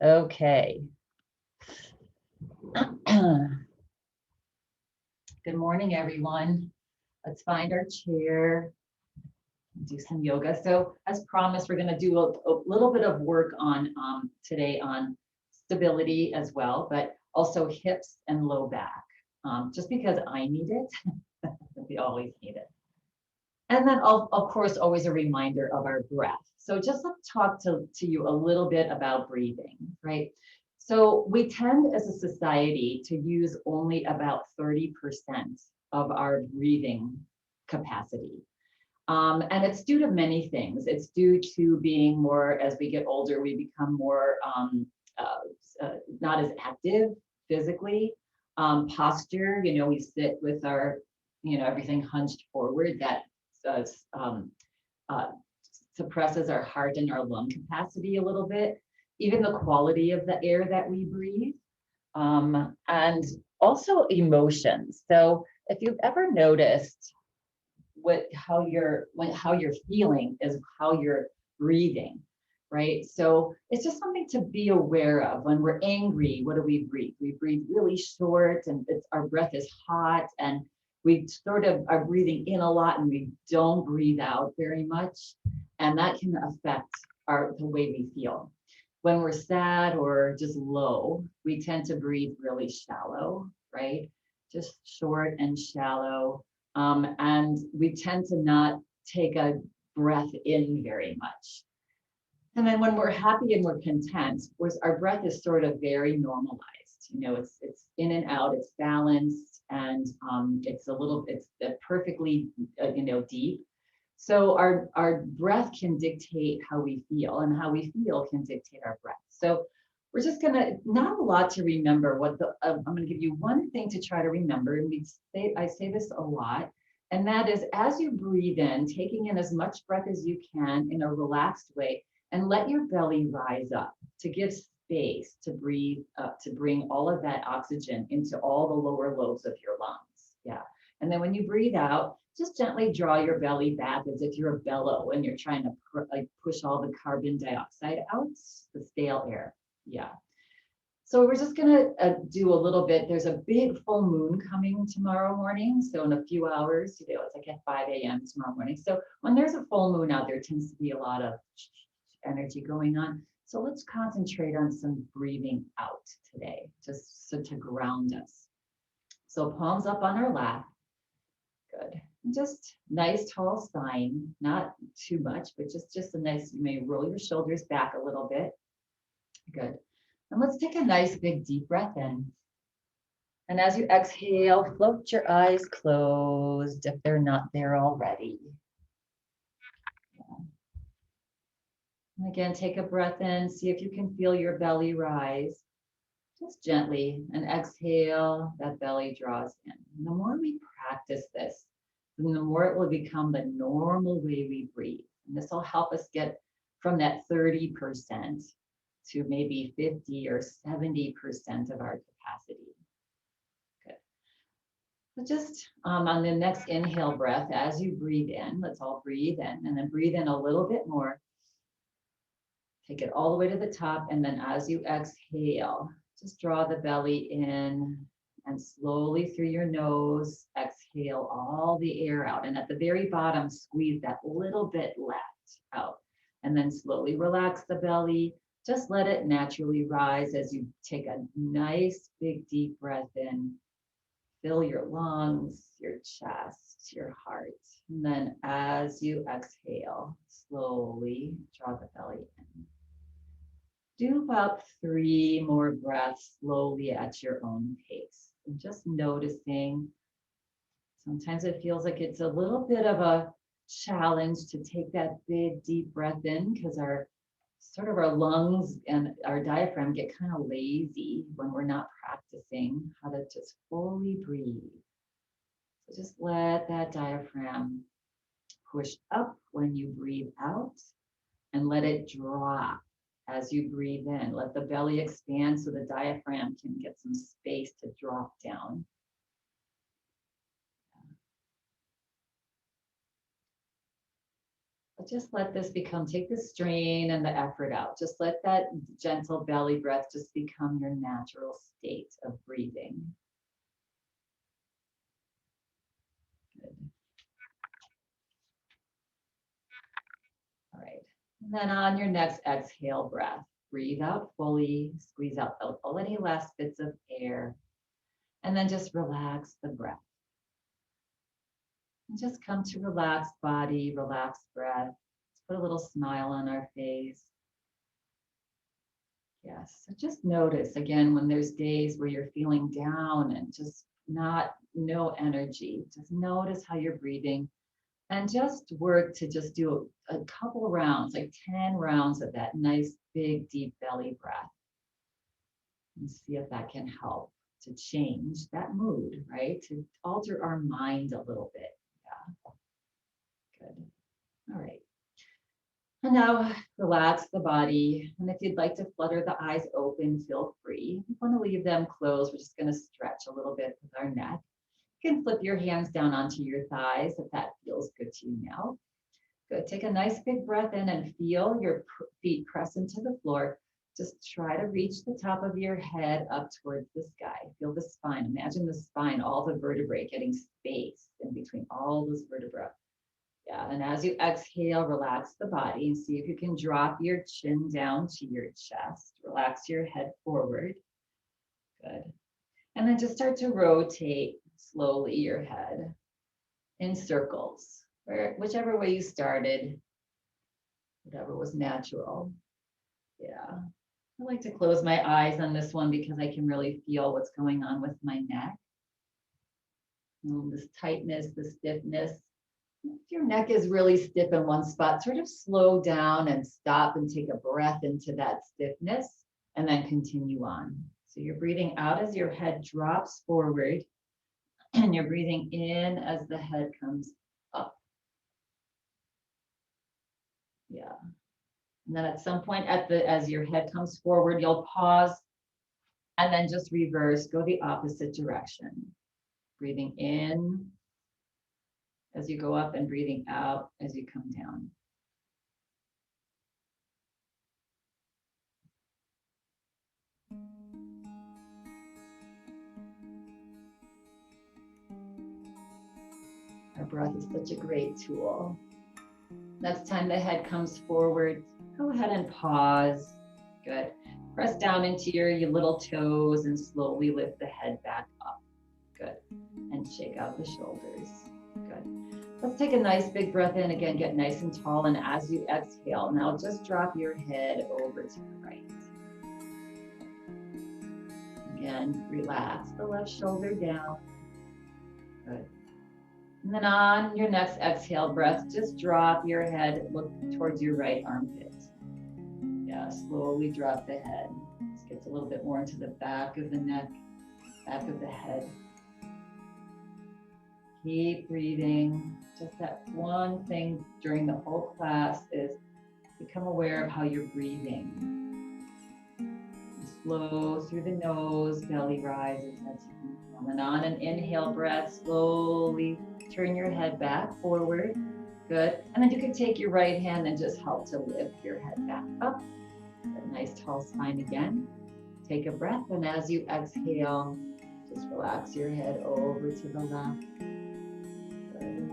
Okay. Good morning, everyone. Let's find our chair, do some yoga. So as promised, we're going to do a little bit of work on today on stability as well, but also hips and low back, just because I need it. We always need it. And then, of course, always a reminder of our breath. So just let's talk to you a little bit about breathing, right? So we tend as a society to use only about 30% of our breathing capacity. And it's due to many things. It's due to being more, as we get older, we become more not as active physically. Posture, we sit with our, everything hunched forward. That uh, suppresses our heart and our lung capacity a little bit, even the quality of the air that we breathe, and also emotions. So if you've ever noticed how you're feeling is how you're breathing, right? So it's just something to be aware of. When we're angry, what do we breathe? We breathe really short, and our breath is hot, and we sort of are breathing in a lot and we don't breathe out very much. And that can affect the way we feel. When we're sad or just low, we tend to breathe really shallow, right? Just short and shallow. And we tend to not take a breath in very much. And then when we're happy and we're content, our breath is sort of very normalized. It's in and out, it's balanced, and it's perfectly, deep. So our breath can dictate how we feel, and how we feel can dictate our breath. So we're just not a lot to remember. I'm gonna give you one thing to try to remember, and I say this a lot, and that is, as you breathe in, taking in as much breath as you can in a relaxed way, and let your belly rise up to give space to breathe, to bring all of that oxygen into all the lower lobes of your lungs. Yeah. And then when you breathe out, just gently draw your belly back as if you're a bellow and you're trying to push all the carbon dioxide out, the stale air. Yeah. So we're just gonna do a little bit. There's a big full moon coming tomorrow morning. So in a few hours, it's like at 5 a.m. tomorrow morning. So when there's a full moon out, there tends to be a lot of energy going on. So let's concentrate on some breathing out today, just so to ground us. So palms up on our lap. Good. Just nice tall spine, not too much, but just a nice, you may roll your shoulders back a little bit. Good. And let's take a nice big deep breath in. And as you exhale, float your eyes closed if they're not there already. And again, take a breath in, see if you can feel your belly rise. Just gently, and exhale, that belly draws in. And the more we practice this, then the more it will become the normal way we breathe. And this will help us get from that 30% to maybe 50 or 70% of our capacity. Good. So just on the next inhale breath, as you breathe in, let's all breathe in, and then breathe in a little bit more. Take it all the way to the top, and then as you exhale, just draw the belly in, and slowly through your nose, exhale all the air out. And at the very bottom, squeeze that little bit left out. And then slowly relax the belly. Just let it naturally rise as you take a nice big deep breath in. Fill your lungs, your chest, your heart. And then as you exhale, slowly draw the belly in. Do about 3 more breaths slowly at your own pace. And just noticing, sometimes it feels like it's a little bit of a challenge to take that big deep breath in, because our lungs and our diaphragm get kind of lazy when we're not practicing how to just fully breathe. So just let that diaphragm push up when you breathe out, and let it drop as you breathe in. Let the belly expand so the diaphragm can get some space to drop down. But just let this become, take the strain and the effort out. Just let that gentle belly breath just become your natural state of breathing. Good. All right. And then on your next exhale breath, breathe out fully, squeeze out all any last bits of air, and then just relax the breath. And just come to relaxed body, relaxed breath. Let's put a little smile on our face. Yes, so just notice again when there's days where you're feeling down and just no energy. Just notice how you're breathing and just work to just do a couple rounds, like 10 rounds of that nice big deep belly breath. And see if that can help to change that mood, right? To alter our mind a little bit. Yeah. Good. All right. And now relax the body. And if you'd like to flutter the eyes open, feel free. If you want to leave them closed, we're just going to stretch a little bit with our neck. You can flip your hands down onto your thighs if that feels good to you now. Good. Take a nice big breath in and feel your feet press into the floor. Just try to reach the top of your head up towards the sky. Feel the spine. Imagine the spine, all the vertebrae getting space in between all those vertebrae. Yeah, and as you exhale, relax the body and see if you can drop your chin down to your chest. Relax your head forward. Good. And then just start to rotate slowly your head in circles, whichever way you started, whatever was natural. Yeah. I like to close my eyes on this one because I can really feel what's going on with my neck. This tightness, the stiffness. If your neck is really stiff in one spot, sort of slow down and stop and take a breath into that stiffness and then continue on. So you're breathing out as your head drops forward and you're breathing in as the head comes up. Yeah. And then at some point as your head comes forward, you'll pause and then just reverse, go the opposite direction. Breathing in as you go up and breathing out as you come down. Our breath is such a great tool. Next time the head comes forward, go ahead and pause. Good. Press down into your little toes and slowly lift the head back up. Good. And shake out the shoulders. Good. Let's take a nice big breath in. Again, get nice and tall. And as you exhale, now just drop your head over to the right. Again, relax the left shoulder down. Good. And then on your next exhale breath, just drop your head, look towards your right armpit. Yeah, slowly drop the head. This gets a little bit more into the back of the neck, back of the head. Keep breathing. Just that one thing during the whole class is become aware of how you're breathing. Slow through the nose, belly rises as you breathe. And then on an inhale breath, slowly turn your head back forward. Good. And then you can take your right hand and just help to lift your head back up. A nice tall spine again. Take a breath, and as you exhale, just relax your head over to the left. Good.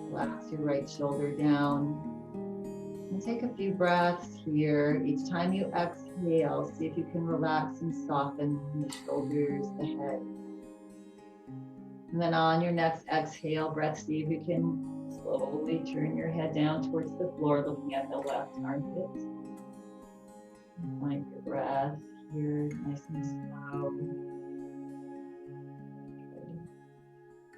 Relax your right shoulder down. And take a few breaths here. Each time you exhale, see if you can relax and soften the shoulders, the head. And then on your next exhale breath, see if you can slowly turn your head down towards the floor, looking at the left armpit. Find your breath here, nice and slow. Good.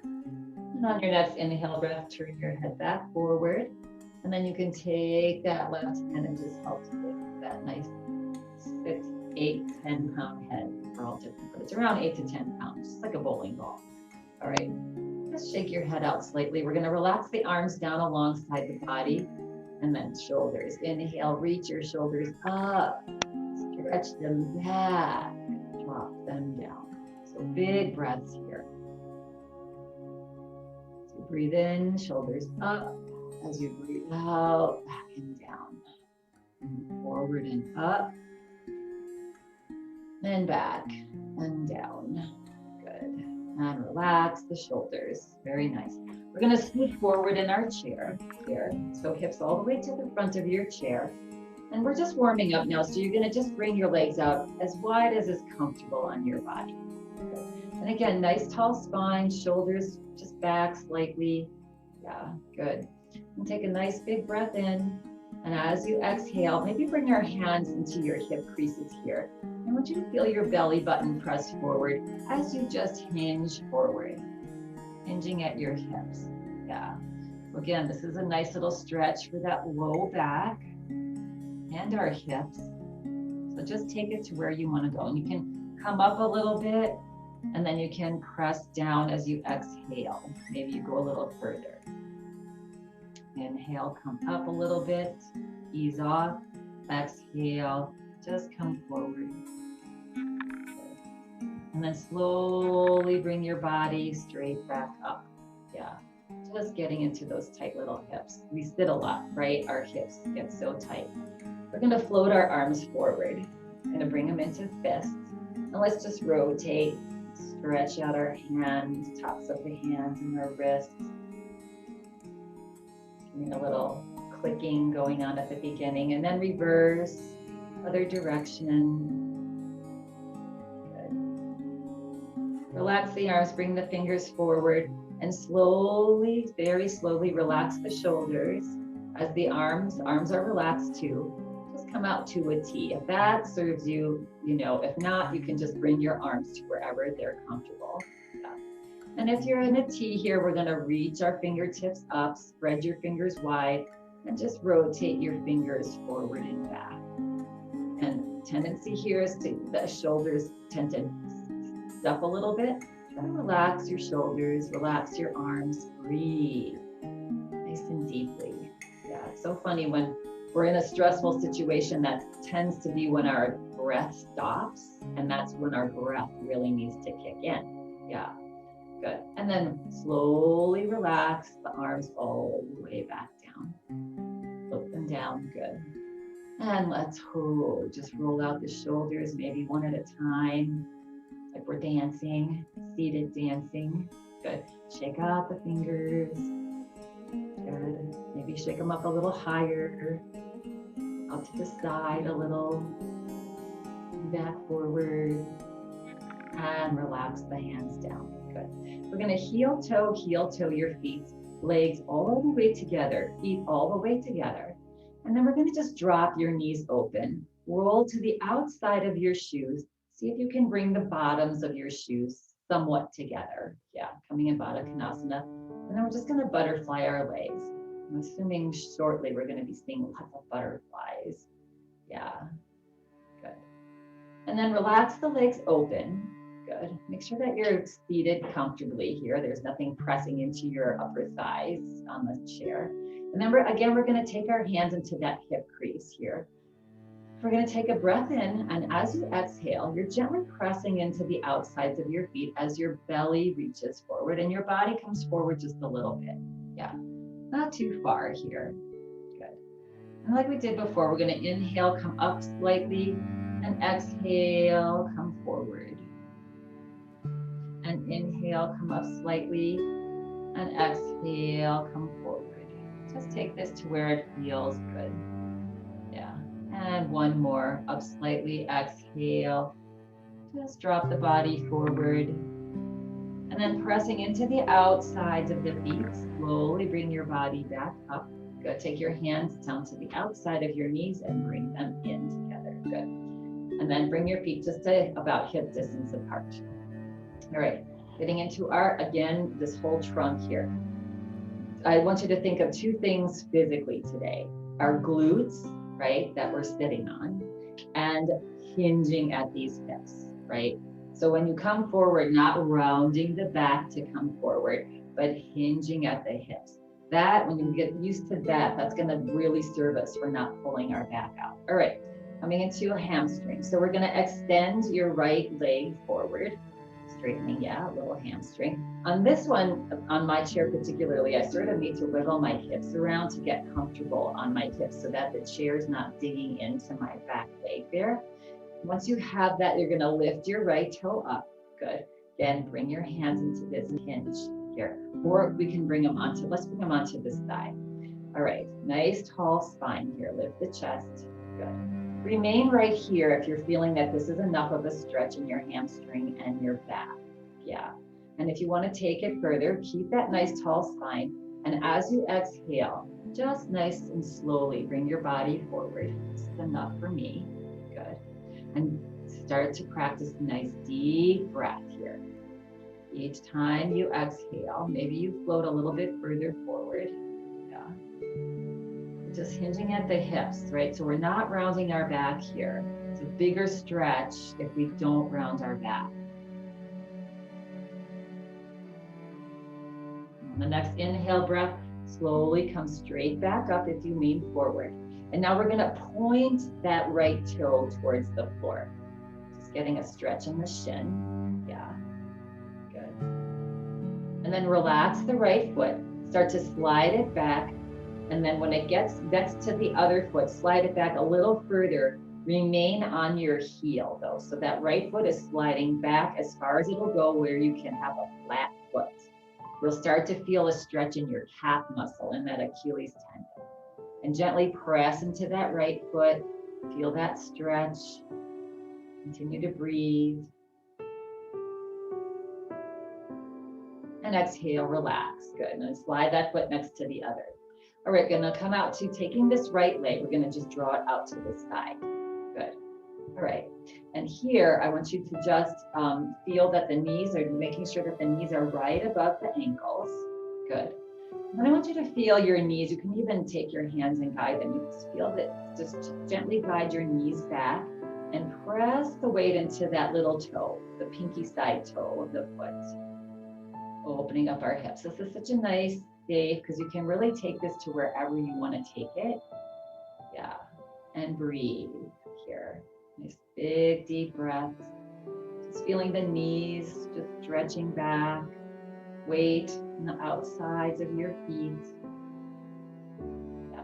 And on your next inhale breath, turn your head back forward. And then you can take that left hand and just help to lift that nice 6, 8, 10 pound head. They're all different, but it's around 8 to 10 pounds, just like a bowling ball. All right, just shake your head out slightly. We're gonna relax the arms down alongside the body and then shoulders. Inhale, reach your shoulders up, stretch them back, drop them down. So big breaths here. So breathe in, shoulders up, As you breathe out, back and down. And forward and up. And back and down. Good. And relax the shoulders. Very nice. We're going to scoot forward in our chair here. So hips all the way to the front of your chair. And we're just warming up now. So you're going to just bring your legs out as wide as is comfortable on your body. Good. And again, nice tall spine, shoulders just back slightly. Yeah, good. And take a nice big breath in. And as you exhale, maybe bring your hands into your hip creases here. I want you to feel your belly button pressed forward as you just hinge forward, hinging at your hips. Yeah. Again, this is a nice little stretch for that low back and our hips. So just take it to where you want to go. And you can come up a little bit, and then you can press down as you exhale. Maybe you go a little further. Inhale, come up a little bit, ease off. Exhale, just come forward. And then slowly bring your body straight back up. Yeah, just getting into those tight little hips. We sit a lot, right? Our hips get so tight. We're gonna float our arms forward. Gonna bring them into fists. And let's just rotate, stretch out our hands, tops of the hands and our wrists. Getting a little clicking going on at the beginning, and then reverse, other direction. Relax the arms, bring the fingers forward, and slowly, very slowly relax the shoulders as the arms are relaxed too. Just come out to a T. If that serves you, if not, you can just bring your arms to wherever they're comfortable. Yeah. And if you're in a T here, we're gonna reach our fingertips up, spread your fingers wide, and just rotate your fingers forward and back. And tendency here is the shoulders tend to up a little bit. Try to relax your shoulders, relax your arms, breathe nice and deeply. Yeah, it's so funny when we're in a stressful situation, that tends to be when our breath stops, and that's when our breath really needs to kick in. Yeah, good. And then slowly relax the arms all the way back down. Float them down, good. And let's just roll out the shoulders, maybe one at a time. Like we're dancing, seated dancing. Good. Shake out the fingers. Good. Maybe shake them up a little higher. Out to the side a little. Back forward. And relax the hands down. Good. We're going to heel toe your feet. Legs all the way together. Feet all the way together. And then we're going to just drop your knees open. Roll to the outside of your shoes. See if you can bring the bottoms of your shoes somewhat together. Yeah, coming in Baddha Konasana. And then we're just going to butterfly our legs. I'm assuming shortly we're going to be seeing lots of butterflies. Yeah, good. And then relax the legs open. Good. Make sure that you're seated comfortably here. There's nothing pressing into your upper thighs on the chair. And then we're going to take our hands into that hip crease here. We're going to take a breath in, and as you exhale, you're gently pressing into the outsides of your feet as your belly reaches forward and your body comes forward just a little bit. Yeah, not too far here. Good. And like we did before, we're going to inhale, come up slightly, and exhale, come forward. And inhale, come up slightly, and exhale, come forward. Just take this to where it feels good. Yeah. And one more, up slightly, exhale. Just drop the body forward. And then pressing into the outsides of the feet, slowly bring your body back up. Good, take your hands down to the outside of your knees and bring them in together, good. And then bring your feet just to about hip distance apart. All right, getting into this whole trunk here. I want you to think of two things physically today. Our glutes, right, that we're sitting on, and hinging at these hips, right? So when you come forward, not rounding the back to come forward, but hinging at the hips. That, when you get used to that, that's gonna really serve us for not pulling our back out. All right, coming into a hamstring. So we're gonna extend your right leg forward. straightening, yeah, a little hamstring. On this one, on my chair particularly, I sort of need to wiggle my hips around to get comfortable on my hips so that the chair is not digging into my back leg there. Once you have that, you're gonna lift your right toe up. Good. Then bring your hands into this hinge here. Or we can bring them onto, let's bring them onto this side. All right, nice tall spine here. Lift the chest. Good. Remain right here if you're feeling that this is enough of a stretch in your hamstring and your back. Yeah. And if you want to take it further, keep that nice tall spine. And as you exhale, just nice and slowly bring your body forward. This is enough for me. Good. And start to practice a nice deep breath here. Each time you exhale, maybe you float a little bit further forward. Yeah. Just hinging at the hips, right? So we're not rounding our back here. It's a bigger stretch if we don't round our back. On the next inhale breath, slowly come straight back up if you lean forward. And now we're gonna point that right toe towards the floor. Just getting a stretch in the shin. Yeah, good. And then relax the right foot. Start to slide it back. And then when it gets next to the other foot, slide it back a little further. Remain on your heel though. So that right foot is sliding back as far as it'll go where you can have a flat foot. You'll start to feel a stretch in your calf muscle and that Achilles tendon. And gently press into that right foot. Feel that stretch. Continue to breathe. And exhale, relax. Good. And then slide that foot next to the other. All right, gonna come out to taking this right leg. We're gonna just draw it out to the side. Good. All right. And here, I want you to just feel that the knees are, making sure that the knees are right above the ankles. Good. And I want you to feel your knees. You can even take your hands and guide them. You just feel that, just gently guide your knees back and press the weight into that little toe, the pinky side toe of the foot. Opening up our hips. This is such a nice safe because you can really take this to wherever you want to take it. Yeah. And breathe here. Nice big deep breaths. Just feeling the knees just stretching back. Weight on the outsides of your feet. Yeah.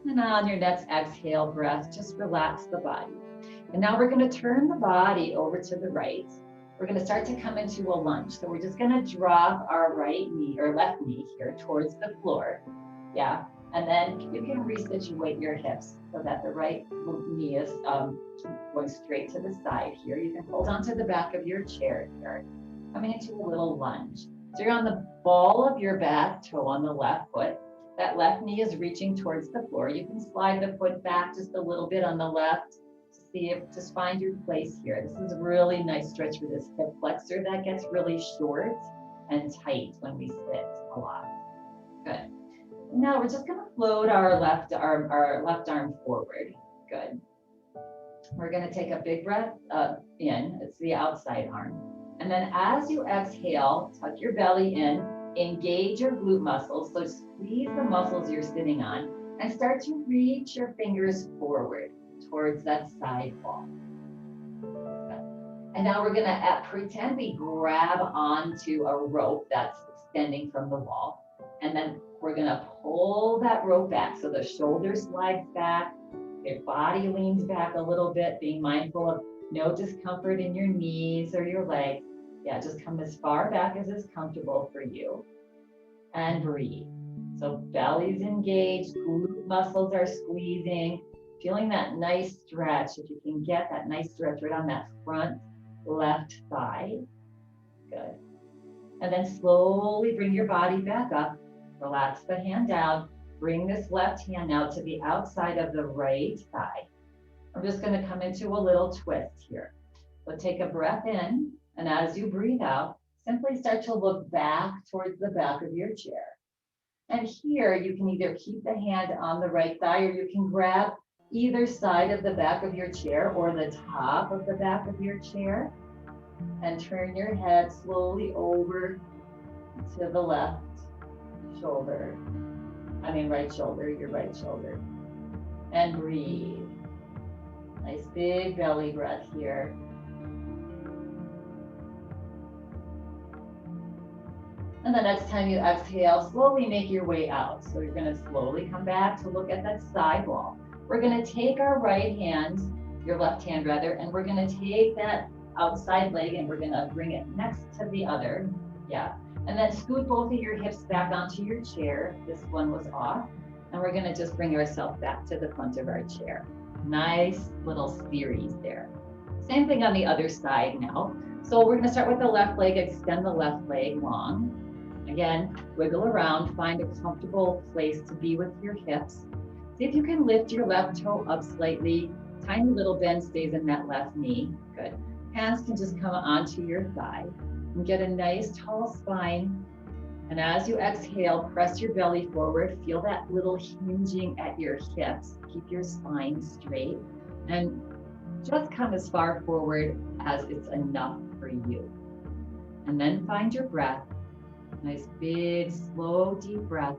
And on your next exhale breath, just relax the body. And now we're going to turn the body over to the right. We're going to start to come into a lunge. So we're just going to drop our right knee or left knee here towards the floor. Yeah. And then you can resituate your hips so that the right knee is going straight to the side here. You can hold onto the back of your chair here. Coming into a little lunge. So you're on the ball of your back toe on the left foot. That left knee is reaching towards the floor. You can slide the foot back just a little bit on the left to see if, just find your place here. This is a really nice stretch for this hip flexor that gets really short and tight when we sit a lot. Good. Now we're just going to float our left arm forward. Good. We're going to take a big breath in. It's the outside arm. And then as you exhale, tuck your belly in, engage your glute muscles. So squeeze the muscles you're sitting on and start to reach your fingers forward towards that side wall. And now we're gonna pretend we grab onto a rope that's extending from the wall. And then we're gonna pull that rope back. So the shoulder slides back, your body leans back a little bit, being mindful of no discomfort in your knees or your legs. Yeah, just come as far back as is comfortable for you. And breathe. So belly's engaged, glute muscles are squeezing, feeling that nice stretch. If you can get that nice stretch right on that front left thigh. Good. And then slowly bring your body back up. Relax the hand down. Bring this left hand now to the outside of the right thigh. I'm just going to come into a little twist here. So take a breath in, and as you breathe out, simply start to look back towards the back of your chair. And here you can either keep the hand on the right thigh, or you can grab either side of the back of your chair or the top of the back of your chair and turn your head slowly over to the left shoulder. Right shoulder, your right shoulder. And breathe. Nice big belly breath here. And the next time you exhale, slowly make your way out. So you're gonna slowly come back to look at that side wall. We're gonna take our right hand, your left hand rather, and we're gonna take that outside leg and we're gonna bring it next to the other. Yeah. And then scoot both of your hips back onto your chair. This one was off. And we're gonna just bring ourselves back to the front of our chair. Nice little series there. Same thing on the other side now. So we're gonna start with the left leg, extend the left leg long. Again, wiggle around, find a comfortable place to be with your hips. See if you can lift your left toe up slightly. Tiny little bend stays in that left knee. Good. Hands can just come onto your thigh and get a nice tall spine. And as you exhale, press your belly forward. Feel that little hinging at your hips. Keep your spine straight and just come as far forward as it's enough for you. And then find your breath. Nice big, slow, deep breath.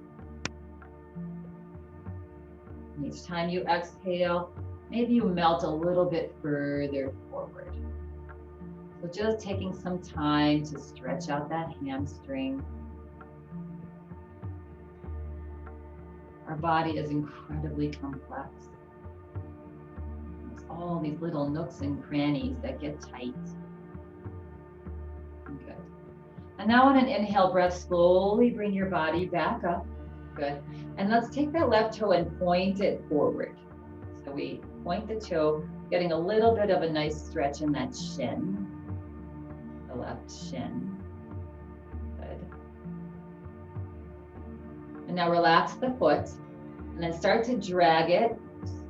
And each time you exhale, maybe you melt a little bit further forward. So just taking some time to stretch out that hamstring. Our body is incredibly complex. There's all these little nooks and crannies that get tight. Good. And now on an inhale breath, slowly bring your body back up. Good. And let's take that left toe and point it forward. So we point the toe, getting a little bit of a nice stretch in that shin, the left shin. Good. And now relax the foot and then start to drag it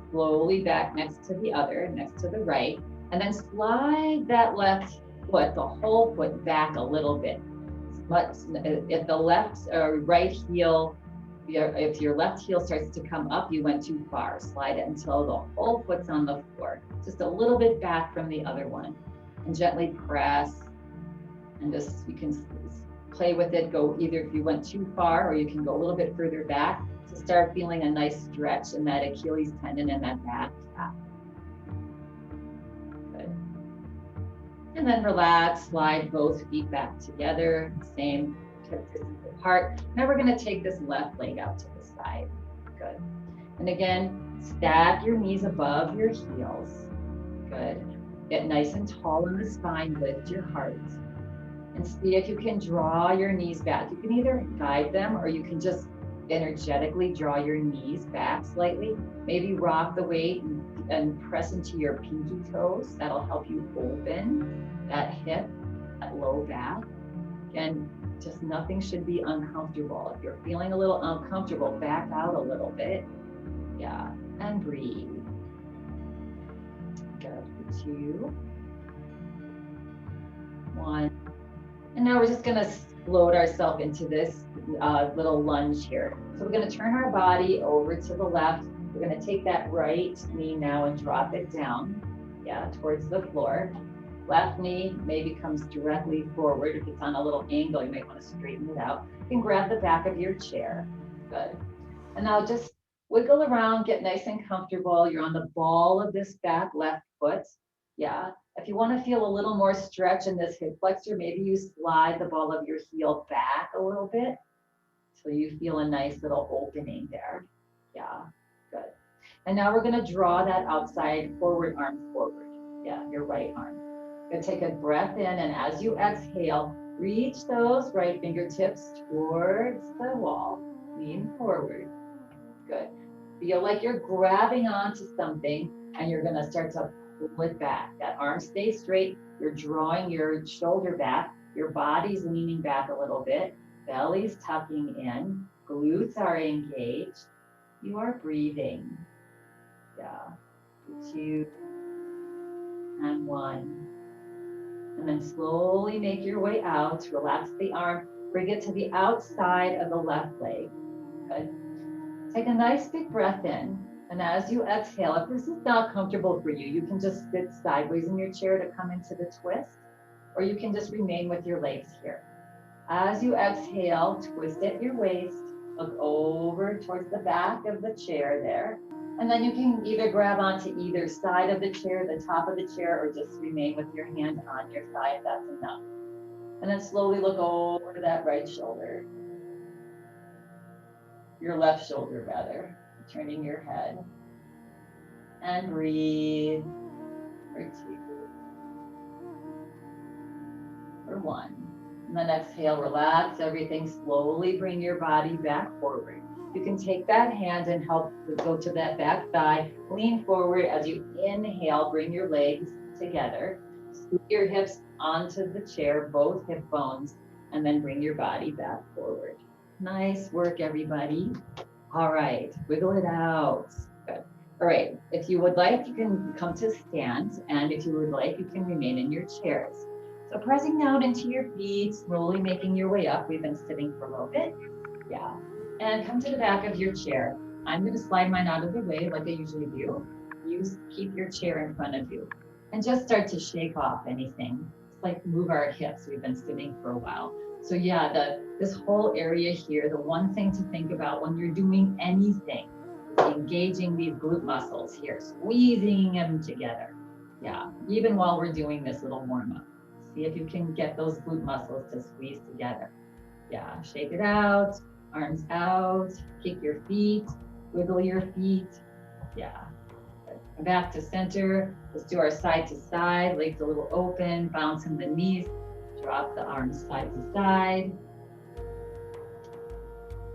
slowly back next to the other, next to the right, and then slide that left foot, the whole foot back a little bit. But if the left or right heel, if your left heel starts to come up, you went too far. Slide it until the whole foot's on the floor, just a little bit back from the other one, and gently press. And just you can play with it. Go either if you went too far, or you can go a little bit further back to start feeling a nice stretch in that Achilles tendon and that back calf. Good. And then relax, slide both feet back together, same distance apart. Now we're going to take this left leg out to the side. Good. And again, stack your knees above your heels. Good. Get nice and tall in the spine, lift your heart. And see if you can draw your knees back. You can either guide them or you can just energetically draw your knees back slightly. Maybe rock the weight and press into your pinky toes. That'll help you open that hip, that low back. Again, just nothing should be uncomfortable. If you're feeling a little uncomfortable, back out a little bit. Yeah, and breathe. Good. 2, 1. And now we're just going to float ourselves into this little lunge here. So we're going to turn our body over to the left. We're going to take that right knee now and drop it down, towards the floor. Left knee maybe comes directly forward. If it's on a little angle, you might want to straighten it out. You can grab the back of your chair. Good. And now just wiggle around, get nice and comfortable. You're on the ball of this back left foot. Yeah. If you want to feel a little more stretch in this hip flexor, maybe you slide the ball of your heel back a little bit so you feel a nice little opening there. Yeah, good. And now we're going to draw that outside forward arm forward. Yeah, your right arm. You're going to take a breath in, and as you exhale, reach those right fingertips towards the wall. Lean forward. Good. Feel like you're grabbing onto something, and you're going to start to pull it back. That arm stays straight. You're drawing your shoulder back. Your body's leaning back a little bit. Belly's tucking in. Glutes are engaged. You are breathing. Yeah. 2 and 1. And then slowly make your way out. Relax the arm. Bring it to the outside of the left leg. Good. Take a nice big breath in. And as you exhale, if this is not comfortable for you, you can just sit sideways in your chair to come into the twist, or you can just remain with your legs here. As you exhale, twist at your waist, look over towards the back of the chair there. And then you can either grab onto either side of the chair, the top of the chair, or just remain with your hand on your thigh if that's enough. And then slowly look over to that right shoulder. Your left shoulder rather. Turning your head. And breathe. For 2. For 1. And then exhale, relax everything. Slowly bring your body back forward. You can take that hand and help go to that back thigh. Lean forward as you inhale, bring your legs together. Scoot your hips onto the chair, both hip bones, and then bring your body back forward. Nice work, everybody. All right, wiggle it out. Good. All right, if you would like, you can come to stand, and if you would like, you can remain in your chairs. So pressing down into your feet, slowly making your way up. We've been sitting for a little bit. Yeah. And come to the back of your chair. I'm going to slide mine out of the way like I usually do. You keep your chair in front of you. And just start to shake off anything. It's like move our hips. We've been sitting for a while. So yeah, this whole area here, the one thing to think about when you're doing anything is engaging these glute muscles here, squeezing them together. Yeah, even while we're doing this little warm-up. See if you can get those glute muscles to squeeze together. Yeah, shake it out, arms out, kick your feet, wiggle your feet. Yeah. Good. Back to center. Let's do our side to side, legs a little open, bouncing the knees, drop the arms side to side.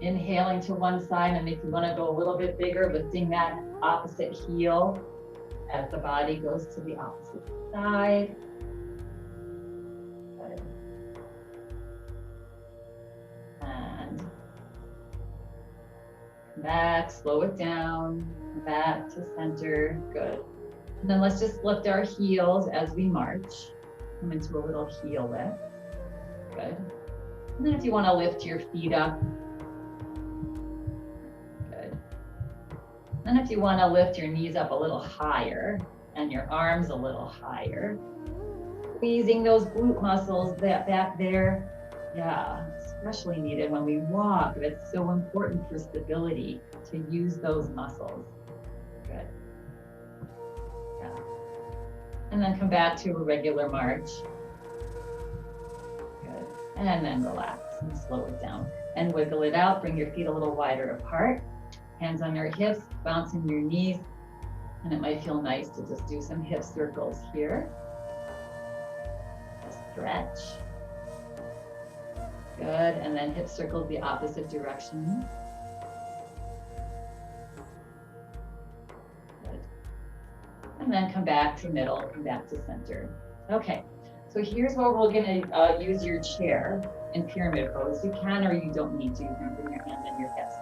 Inhaling to one side, and if you want to go a little bit bigger, lifting that opposite heel as the body goes to the opposite side. Back, slow it down, back to center, good. And then let's just lift our heels as we march. Come into a little heel lift, good. And then if you want to lift your feet up, good. And if you want to lift your knees up a little higher and your arms a little higher, squeezing those glute muscles back there. Yeah, especially needed when we walk. It's so important for stability to use those muscles. Good. Yeah. And then come back to a regular march. Good. And then relax and slow it down. And wiggle it out. Bring your feet a little wider apart. Hands on your hips, bouncing your knees. And it might feel nice to just do some hip circles here. Stretch. Good, and then hip circles the opposite direction. Good. And then come back to middle, come back to center. Okay, so here's where we're gonna use your chair in pyramid pose. You can or you don't need to, you can bring your hand in your hips.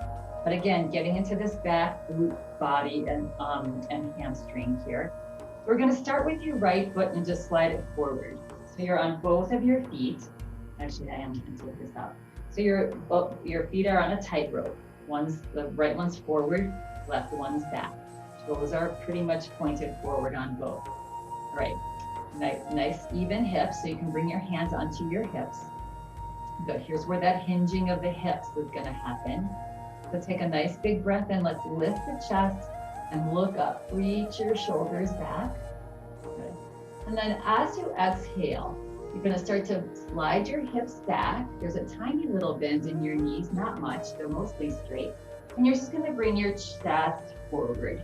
But again, getting into this back glute body and hamstring here. We're gonna start with your right foot and just slide it forward. So you're on both of your feet. Actually, I am going to take this out. So your feet are on a tightrope. The right one's forward, left one's back. Toes are pretty much pointed forward on both. All right, nice even hips. So you can bring your hands onto your hips. Good. Here's where that hinging of the hips is going to happen. So take a nice big breath in. Let's lift the chest and look up. Reach your shoulders back. Good. And then as you exhale, you're going to start to slide your hips back. There's a tiny little bend in your knees, not much. They're mostly straight. And you're just going to bring your chest forward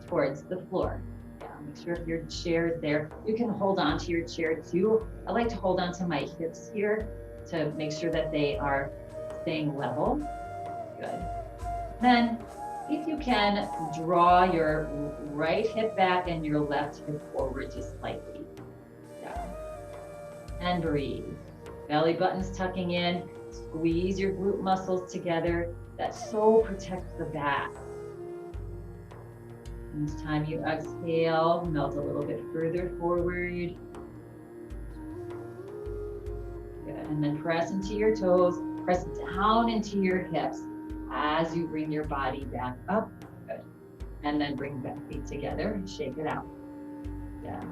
towards the floor. Yeah, make sure if your chair is there. You can hold on to your chair too. I like to hold on to my hips here to make sure that they are staying level. Good. Then, if you can, draw your right hip back and your left hip forward just slightly. And breathe. Belly button's tucking in. Squeeze your glute muscles together. That so protects the back. Each time you exhale, melt a little bit further forward. Good. And then press into your toes. Press down into your hips as you bring your body back up. Good. And then bring back feet together and shake it out. Yeah.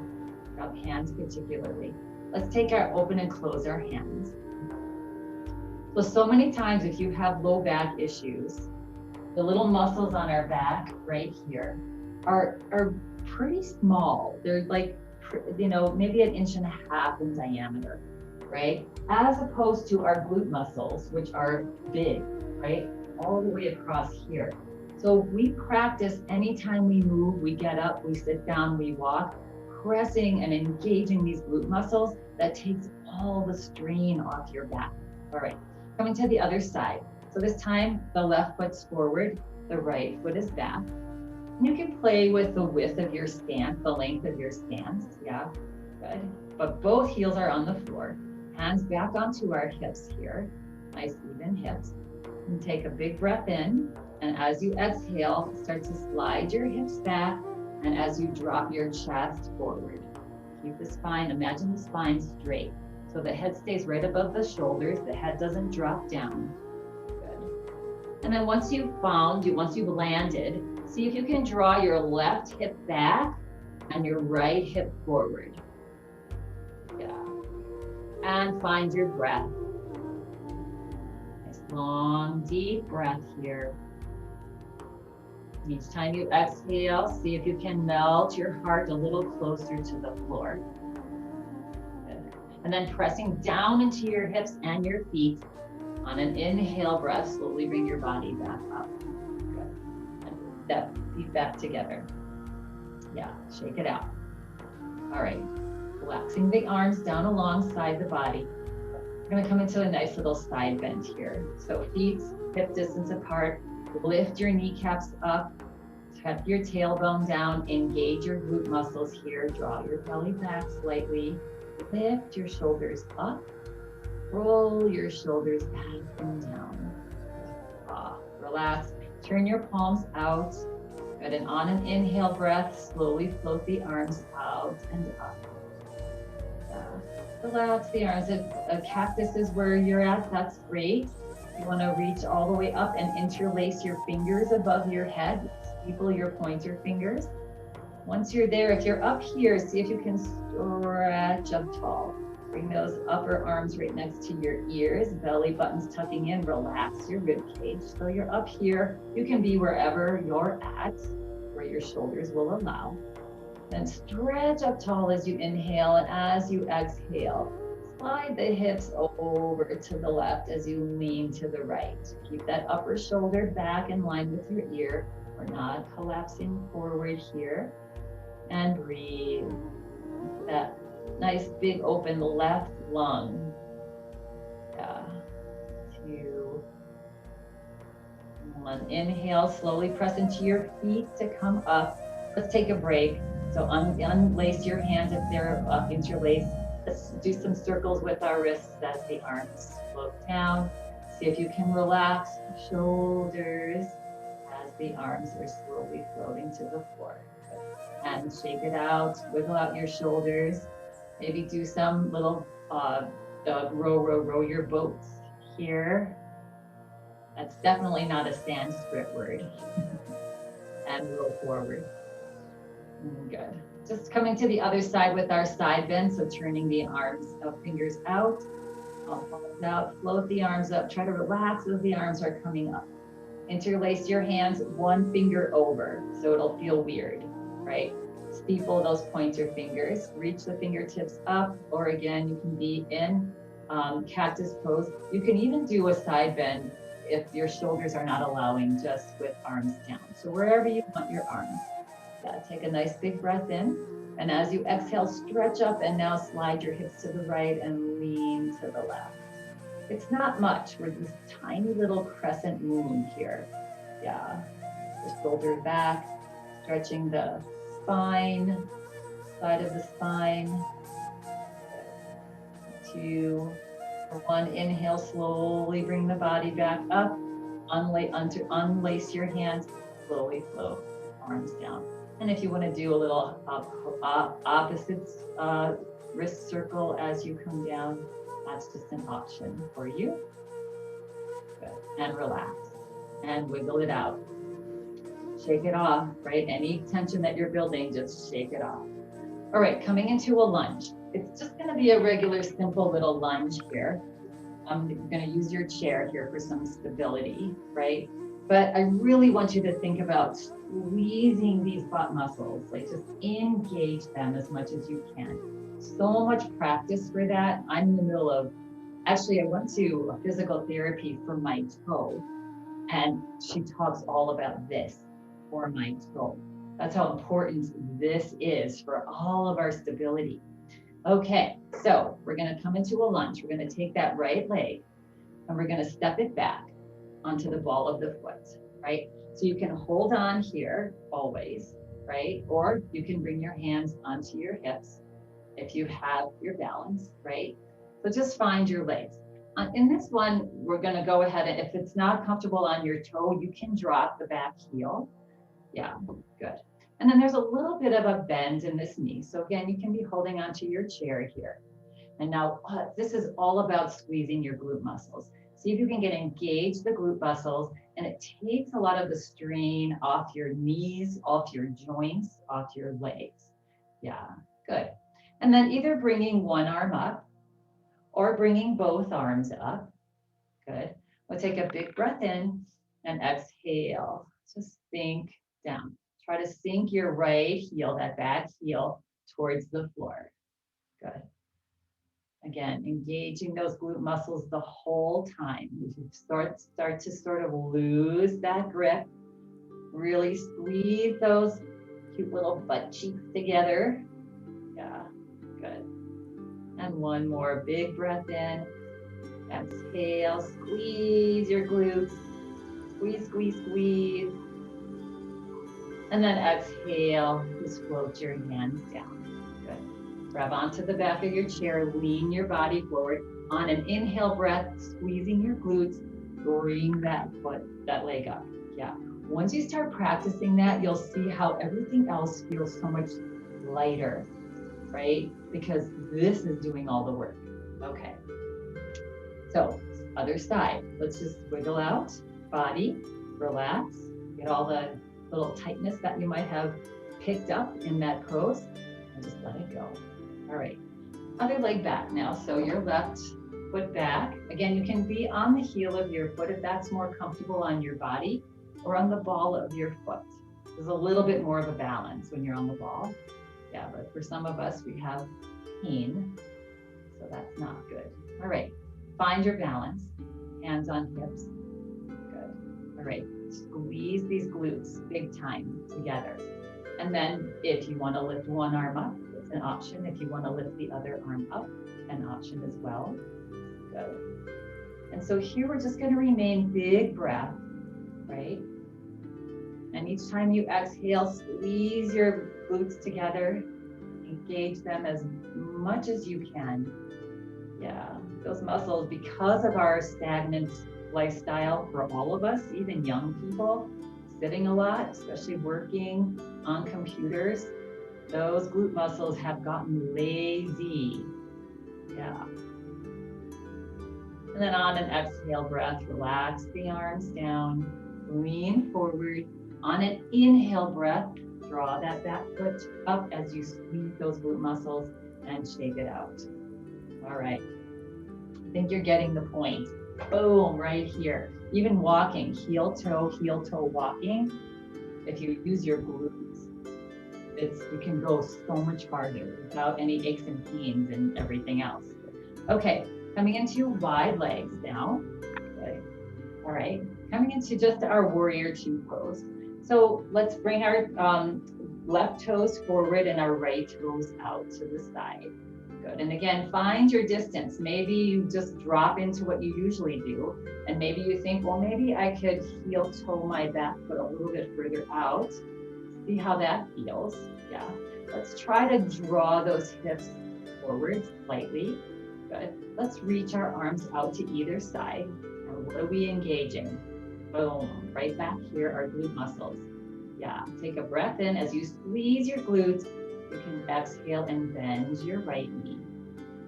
Rub hands particularly. Let's take our open and close our hands. So many times if you have low back issues, the little muscles on our back right here are pretty small. They're like, maybe 1.5 inches in diameter. right? As opposed to our glute muscles, which are big, right? All the way across here. So we practice anytime we move, we get up, we sit down, we walk, pressing and engaging these glute muscles, that takes all the strain off your back. All right, coming to the other side. So this time, the left foot's forward, the right foot is back. You can play with the width of your stance, the length of your stance. Yeah, good. But both heels are on the floor. Hands back onto our hips here. Nice even hips. And take a big breath in. And as you exhale, start to slide your hips back. And as you drop your chest forward, keep the spine, imagine the spine straight. So the head stays right above the shoulders. The head doesn't drop down. Good. And then once you've landed, see if you can draw your left hip back and your right hip forward. Yeah. And find your breath. Nice long, deep breath here. Each time you exhale, see if you can melt your heart a little closer to the floor. Good. And then pressing down into your hips and your feet. On an inhale breath, slowly bring your body back up. Good. And step feet back together. Yeah, shake it out. All right, relaxing the arms down alongside the body. We're gonna come into a nice little side bend here. So feet hip distance apart, lift your kneecaps up, tuck your tailbone down, engage your glute muscles here, draw your belly back slightly, lift your shoulders up, roll your shoulders back and down. Relax, turn your palms out. Good, and on an inhale breath, slowly float the arms out and up. Relax the arms. If a cactus is where you're at, that's great. You want to reach all the way up and interlace your fingers above your head. Staple your pointer fingers. Once you're there, if you're up here, see if you can stretch up tall. Bring those upper arms right next to your ears, belly buttons tucking in, relax your rib cage. So you're up here, you can be wherever you're at, where your shoulders will allow. Then stretch up tall as you inhale, and as you exhale, slide the hips over to the left as you lean to the right. Keep that upper shoulder back in line with your ear. We're not collapsing forward here. And breathe. That nice big open left lung. Yeah. 2, 1. Inhale, slowly press into your feet to come up. Let's take a break. So unlace your hands if they're interlaced. Let's do some circles with our wrists as the arms float down. See if you can relax the shoulders as the arms are slowly floating to the floor. And shake it out, wiggle out your shoulders. Maybe do some little row your boats here. That's definitely not a Sanskrit word. And roll forward. Good. Just coming to the other side with our side bend. So turning the arms, fingers out, palms out, float the arms up. Try to relax as the arms are coming up. Interlace your hands one finger over, so it'll feel weird, right? Steeple those pointer fingers, reach the fingertips up, or again, you can be in cactus pose. You can even do a side bend if your shoulders are not allowing, just with arms down. So wherever you want your arms. Yeah, take a nice big breath in. And as you exhale, stretch up and now slide your hips to the right and lean to the left. It's not much. We're this tiny little crescent moon here. Yeah, the shoulder back, stretching the spine, side of the spine. 2, 1, inhale, slowly bring the body back up. Unlace your hands, slowly float arms down. And if you want to do a little opposite wrist circle as you come down, that's just an option for you. Good. And relax and wiggle it out. Shake it off, right? Any tension that you're building, just shake it off. All right, coming into a lunge. It's just going to be a regular, simple little lunge here. You're going to use your chair here for some stability, right? But I really want you to think about squeezing these butt muscles, like just engage them as much as you can. So much practice for that. I'm in the middle of, actually, I went to a physical therapy for my toe, and she talks all about this for my toe. That's how important this is for all of our stability. Okay, so we're gonna come into a lunge. We're gonna take that right leg and we're gonna step it back onto the ball of the foot, right? So you can hold on here always, right? Or you can bring your hands onto your hips if you have your balance, right? So just find your legs. In this one, we're gonna go ahead and if it's not comfortable on your toe, you can drop the back heel. Yeah, good. And then there's a little bit of a bend in this knee. So again, you can be holding onto your chair here. And now this is all about squeezing your glute muscles. See if you can get engaged the glute muscles, and it takes a lot of the strain off your knees, off your joints, off your legs. Yeah, good. And then either bringing one arm up or bringing both arms up. Good. We'll take a big breath in and exhale. Just sink down. Try to sink your right heel, that back heel, towards the floor. Good. Again, engaging those glute muscles the whole time. You start to sort of lose that grip. Really squeeze those cute little butt cheeks together. Yeah, good. And one more big breath in. Exhale, squeeze your glutes. Squeeze, squeeze, squeeze. And then exhale, just float your hands down. Good. Grab onto the back of your chair, lean your body forward. On an inhale breath, squeezing your glutes, bring that foot, that leg up. Yeah. Once you start practicing that, you'll see how everything else feels so much lighter, right? Because this is doing all the work. Okay. So, other side. Let's just wiggle out, body, relax, get all the little tightness that you might have picked up in that pose, and just let it go. All right, other leg back now. So your left foot back. Again, you can be on the heel of your foot if that's more comfortable on your body, or on the ball of your foot. There's a little bit more of a balance when you're on the ball. Yeah, but for some of us, we have pain, so that's not good. All right, find your balance, hands on hips. Good. All right, squeeze these glutes big time together. And then if you want to lift one arm up, it's an option. If you want to lift the other arm up, an option as well. Good. And so here we're just going to remain big breath, right? And each time you exhale, squeeze your glutes together, engage them as much as you can. Yeah, those muscles, because of our stagnant lifestyle for all of us, even young people, sitting a lot, especially working on computers, those glute muscles have gotten lazy. Yeah. And then on an exhale breath, relax the arms down, lean forward. On an inhale breath, draw that back foot up as you squeeze those glute muscles and shake it out. All right. I think you're getting the point. Boom, right here. Even walking, heel toe walking. If you use your glutes, you can go so much farther without any aches and pains and everything else. Okay, coming into wide legs now. Okay. All right, coming into just our warrior two pose. So let's bring our left toes forward and our right toes out to the side. Good. And again, find your distance. Maybe you just drop into what you usually do. And maybe you think, well, maybe I could heel toe my back foot a little bit further out. See how that feels. Yeah. Let's try to draw those hips forward slightly. Good. Let's reach our arms out to either side. And what are we engaging? Boom. Right back here, our glute muscles. Yeah. Take a breath in as you squeeze your glutes. You can exhale and bend your right knee.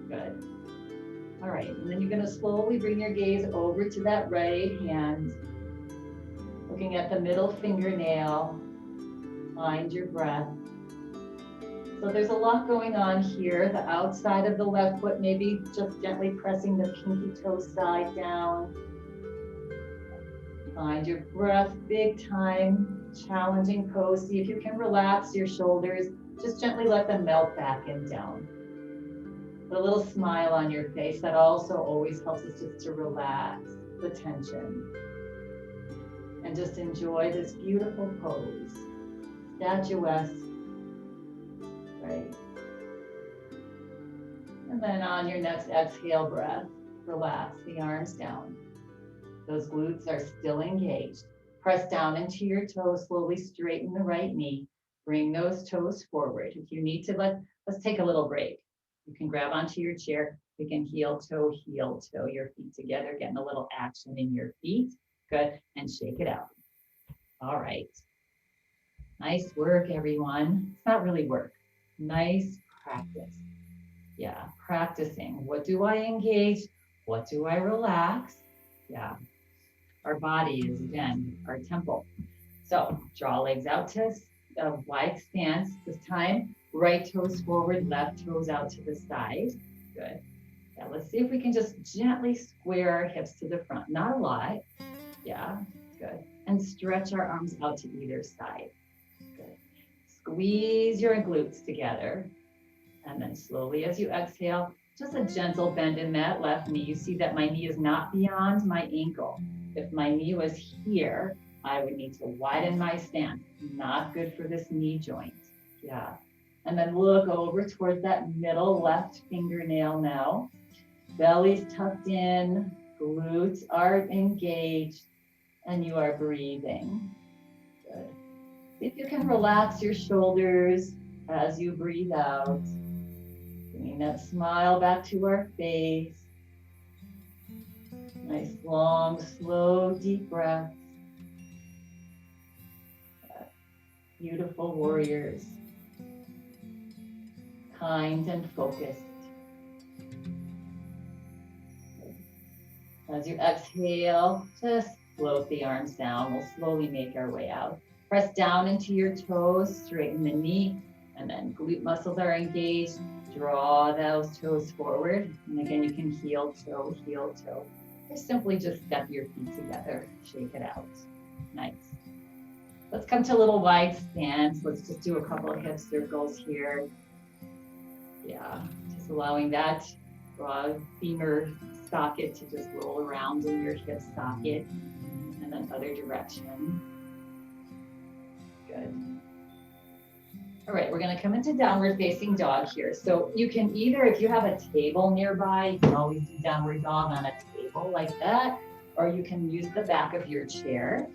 Good. All right, and then you're going to slowly bring your gaze over to that right hand, looking at the middle fingernail. Find your breath. So there's a lot going on here. The outside of the left foot, maybe just gently pressing the pinky toe side down. Find your breath big time, challenging pose. See if you can relax your shoulders. Just gently let them melt back and down. Put a little smile on your face. That also always helps us just to relax the tension. And just enjoy this beautiful pose. Statuesque. Right. And then on your next exhale breath, relax the arms down. Those glutes are still engaged. Press down into your toes, slowly straighten the right knee. Bring those toes forward. If you need to, let's take a little break. You can grab onto your chair. We can heel toe, your feet together, getting a little action in your feet. Good, and shake it out. All right. Nice work, everyone. It's not really work. Nice practice. Yeah, practicing. What do I engage? What do I relax? Yeah. Our body is, again, our temple. So draw legs out to a wide stance. This time, right toes forward, left toes out to the side. Good. Yeah, let's see if we can just gently square our hips to the front. Not a lot. Yeah, good. And stretch our arms out to either side. Good. Squeeze your glutes together. And then slowly as you exhale, just a gentle bend in that left knee. You see that my knee is not beyond my ankle. If my knee was here, I would need to widen my stance. Not good for this knee joint. Yeah. And then look over towards that middle left fingernail now. Belly's tucked in, glutes are engaged, and you are breathing. Good. See if you can relax your shoulders as you breathe out. Bringing that smile back to our face. Nice, long, slow, deep breaths. Beautiful warriors. Kind and focused. As you exhale, just float the arms down. We'll slowly make our way out. Press down into your toes, straighten the knee, and then glute muscles are engaged. Draw those toes forward. And again, you can heel toe, or simply just step your feet together, shake it out. Nice. Let's come to a little wide stance. Let's just do a couple of hip circles here. Yeah, just allowing that femur socket to just roll around in your hip socket, and then other direction. Good. All right, we're gonna come into downward facing dog here. So you can either, if you have a table nearby, you can always do downward dog on a table like that, or you can use the back of your chair.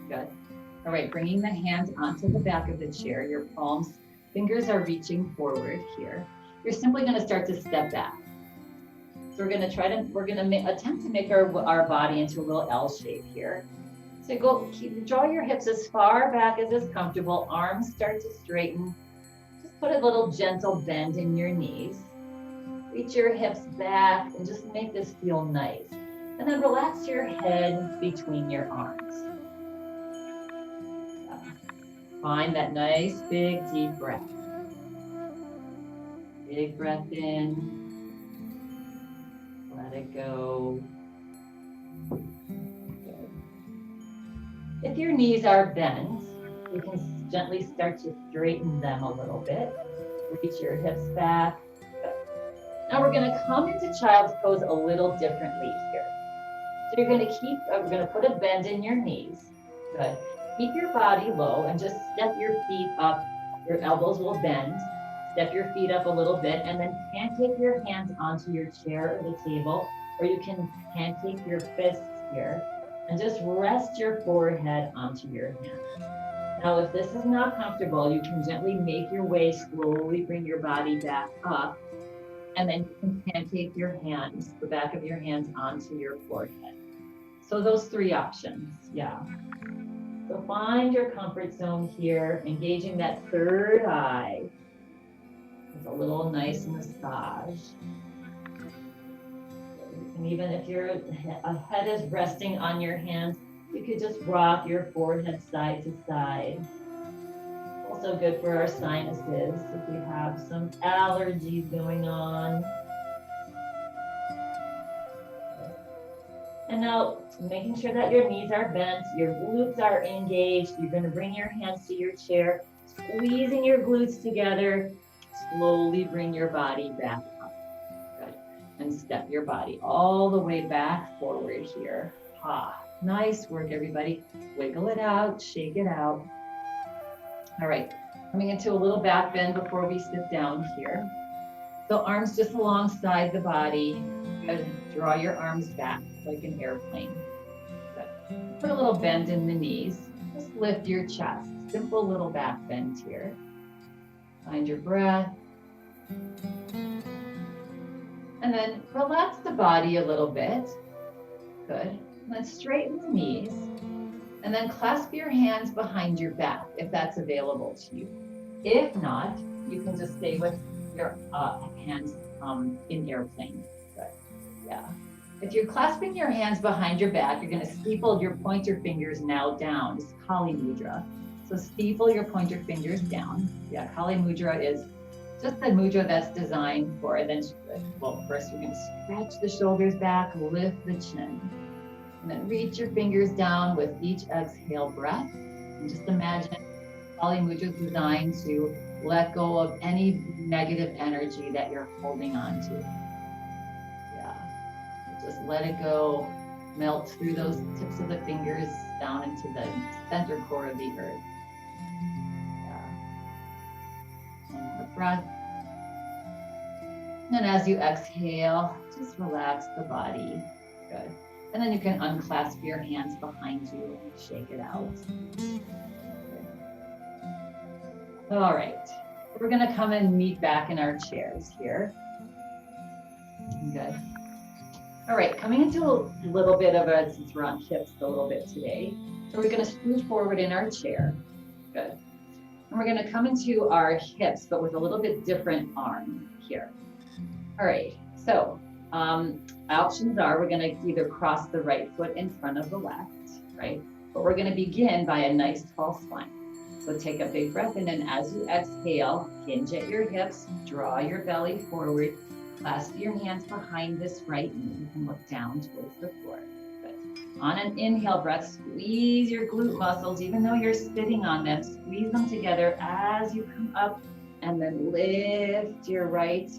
Good. All right, bringing the hands onto the back of the chair, your palms, fingers are reaching forward here. You're simply gonna start to step back. So we're gonna attempt to make our body into a little L shape here. So draw your hips as far back as is comfortable. Arms start to straighten. Just put a little gentle bend in your knees. Reach your hips back and just make this feel nice. And then relax your head between your arms. Find that nice, big, deep breath. Big breath in. Let it go. Good. If your knees are bent, you can gently start to straighten them a little bit. Reach your hips back. Good. Now we're going to come into child's pose a little differently here. So we're going to put a bend in your knees. Good. Keep your body low and just step your feet up. Your elbows will bend. Step your feet up a little bit and then pancake your hands onto your chair or the table, or you can pancake your fists here and just rest your forehead onto your hands. Now, if this is not comfortable, you can gently make your way, slowly bring your body back up, and then you can pancake your hands, the back of your hands onto your forehead. So those three options, yeah. So find your comfort zone here, engaging that third eye. With a little nice massage. And even if your head is resting on your hands, you could just rock your forehead side to side. Also good for our sinuses if we have some allergies going on. And now making sure that your knees are bent, your glutes are engaged. You're going to bring your hands to your chair, squeezing your glutes together. Slowly bring your body back up. Good. And step your body all the way back forward here. Nice work, everybody. Wiggle it out, shake it out. All right, coming into a little back bend before we sit down here. So arms just alongside the body. Good. Draw your arms back like an airplane. Good. Put a little bend in the knees. Just lift your chest. Simple little back bend here. Find your breath. And then relax the body a little bit. Good. And then straighten the knees. And then clasp your hands behind your back if that's available to you. If not, you can just stay with your hands in airplane. Good. Yeah. If you're clasping your hands behind your back, you're going to steeple your pointer fingers now down. It's Kali Mudra. So steeple your pointer fingers down. Yeah, Kali Mudra is just a mudra that's designed for, and then, well, first you're going to stretch the shoulders back, lift the chin. And then reach your fingers down with each exhale breath. And just imagine Kali Mudra is designed to let go of any negative energy that you're holding on to. Yeah. Just let it go, melt through those tips of the fingers down into the center core of the earth. Yeah. And breath. And as you exhale, just relax the body. Good. And then you can unclasp your hands behind you and shake it out. Okay. All right. We're going to come and meet back in our chairs here. Good. All right. Coming into a little bit of a, since we're on hips a little bit today. So we're going to scoot forward in our chair. Good. And we're going to come into our hips, but with a little bit different arm here. All right. So, options are we're going to either cross the right foot in front of the left, right? But we're going to begin by a nice tall spine. So take a big breath in, and as you exhale, hinge at your hips, draw your belly forward, clasp your hands behind this right knee. You can look down towards the floor. Good. On an inhale breath, squeeze your glute muscles, even though you're sitting on them, squeeze them together as you come up, and then lift your right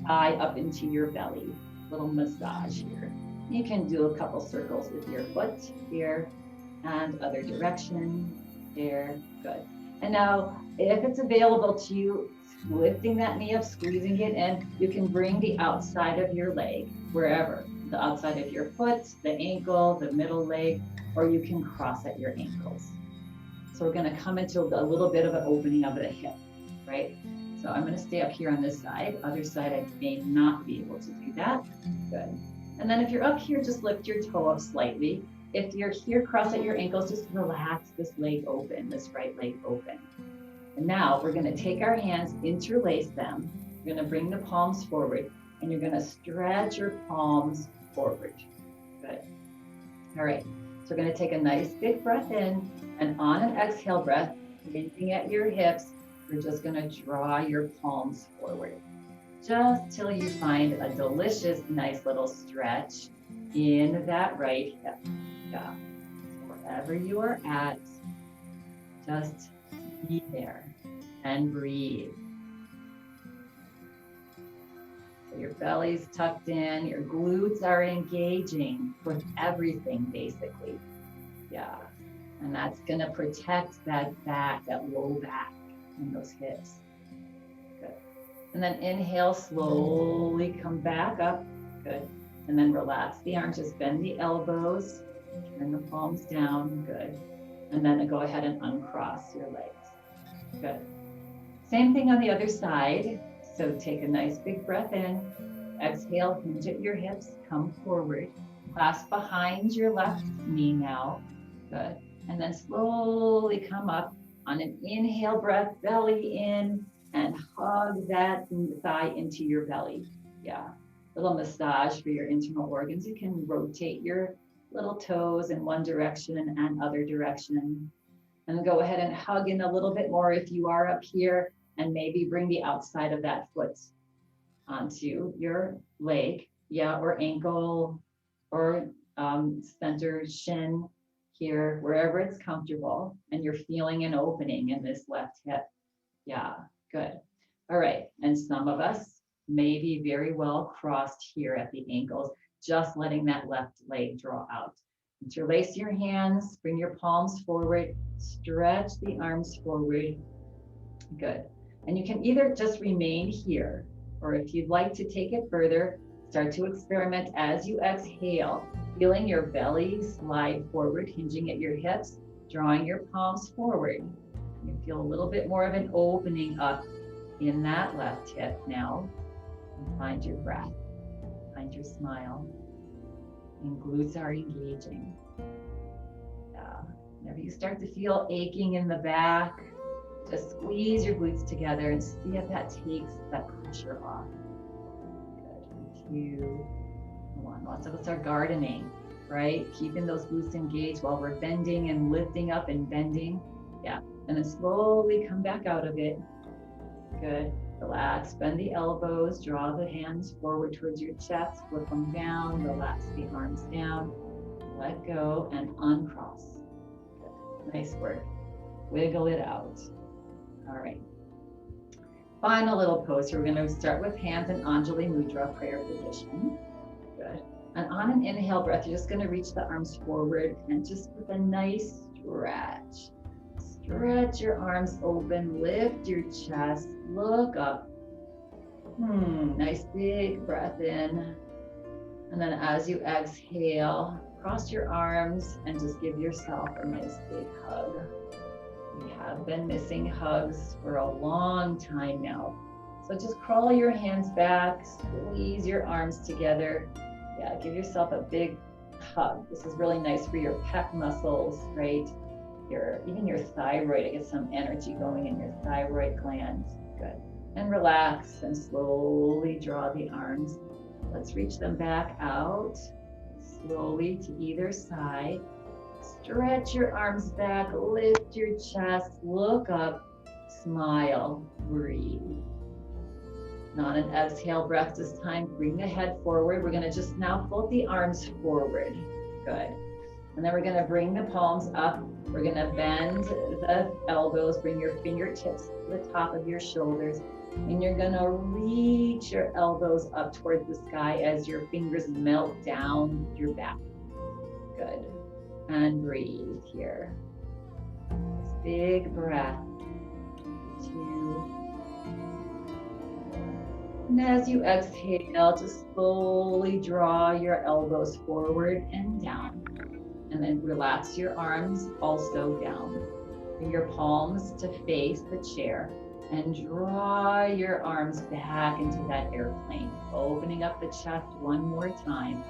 thigh up into your belly. Little massage here. You can do a couple circles with your foot here and other direction. There, good. And now, if it's available to you, lifting that knee up, squeezing it in, you can bring the outside of your leg, wherever, the outside of your foot, the ankle, the middle leg, or you can cross at your ankles. So we're gonna come into a little bit of an opening of the hip, right? So I'm going to stay up here on this side. Other side, I may not be able to do that. Good. And then if you're up here, just lift your toe up slightly. If you're here, cross at your ankles, just relax this leg open, this right leg open. And now we're going to take our hands, interlace them. You're going to bring the palms forward, and you're going to stretch your palms forward. Good. All right. So we're going to take a nice big breath in, and on an exhale breath, hinting at your hips, you're just going to draw your palms forward just till you find a delicious, nice little stretch in that right hip. Yeah. Wherever you are at, just be there and breathe. So your belly's tucked in, your glutes are engaging with everything basically. Yeah. And that's going to protect that back, that low back. And those hips. Good. And then inhale, slowly come back up. Good. And then relax the arms, just bend the elbows, turn the palms down. Good. And then go ahead and uncross your legs. Good. Same thing on the other side. So take a nice big breath in. Exhale, hinge at your hips, come forward. Clasp behind your left knee now. Good. And then slowly come up. On an inhale breath, belly in, and hug that thigh into your belly. Yeah, little massage for your internal organs. You can rotate your little toes in one direction and other direction. And go ahead and hug in a little bit more if you are up here, and maybe bring the outside of that foot onto your leg, yeah, or ankle, or center shin here, wherever it's comfortable, and you're feeling an opening in this left hip. Yeah, good. All right, and some of us may be very well crossed here at the ankles, just letting that left leg draw out. Interlace your hands, bring your palms forward, stretch the arms forward. Good. And you can either just remain here, or if you'd like to take it further, start to experiment as you exhale, feeling your belly slide forward, hinging at your hips, drawing your palms forward. You feel a little bit more of an opening up in that left hip now. And find your breath, find your smile. And glutes are engaging. Yeah. Whenever you start to feel aching in the back, just squeeze your glutes together and see if that takes that pressure off. Good. 2, 1. Lots of us are gardening, right? Keeping those glutes engaged while we're bending and lifting up and bending. Yeah. And then slowly come back out of it. Good. Relax. Bend the elbows. Draw the hands forward towards your chest. Flip them down. Relax the arms down. Let go and uncross. Good. Nice work. Wiggle it out. All right. Final little pose here. We're going to start with hands in Anjali Mudra, prayer position. Good. And on an inhale breath, you're just going to reach the arms forward and just with a nice stretch. Stretch your arms open, lift your chest, look up. Nice big breath in. And then as you exhale, cross your arms and just give yourself a nice big hug. We have been missing hugs for a long time now. So just crawl your hands back, squeeze your arms together. Yeah, give yourself a big hug. This is really nice for your pec muscles, right? Even your thyroid, get some energy going in your thyroid gland. Good. And relax and slowly draw the arms. Let's reach them back out, slowly to either side. Stretch your arms back, lift your chest, look up, smile, breathe. And on an exhale breath this time, bring the head forward. We're going to just now float the arms forward. Good. And then we're going to bring the palms up. We're going to bend the elbows, bring your fingertips to the top of your shoulders, and you're going to reach your elbows up towards the sky as your fingers melt down your back. Good. And breathe here. Big breath. 2. And as you exhale, just slowly draw your elbows forward and down. And then relax your arms also down. Bring your palms to face the chair and draw your arms back into that airplane. Opening up the chest one more time,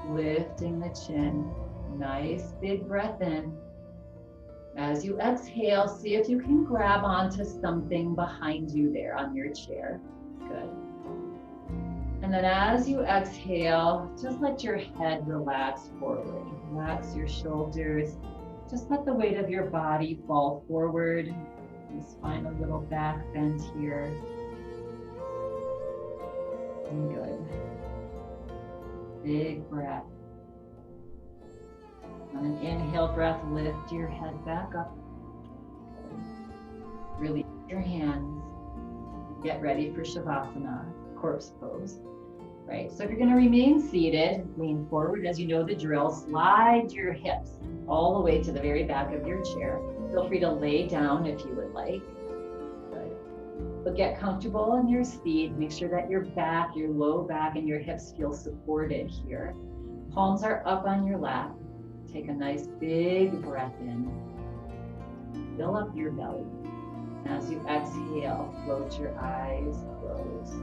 lifting the chin. Nice big breath in. As you exhale, see if you can grab onto something behind you there on your chair. Good. And then as you exhale, just let your head relax forward. Relax your shoulders. Just let the weight of your body fall forward. Just find a little back bend here. And good. Big breath. On an inhale breath, lift your head back up. Release your hands. Get ready for Shavasana, corpse pose. Right, so if you're going to remain seated, lean forward as you know the drill, slide your hips all the way to the very back of your chair. Feel free to lay down if you would like. Good. But get comfortable in your seat. Make sure that your back, your low back, and your hips feel supported here. Palms are up on your lap. Take a nice big breath in. Fill up your belly. As you exhale, float your eyes closed.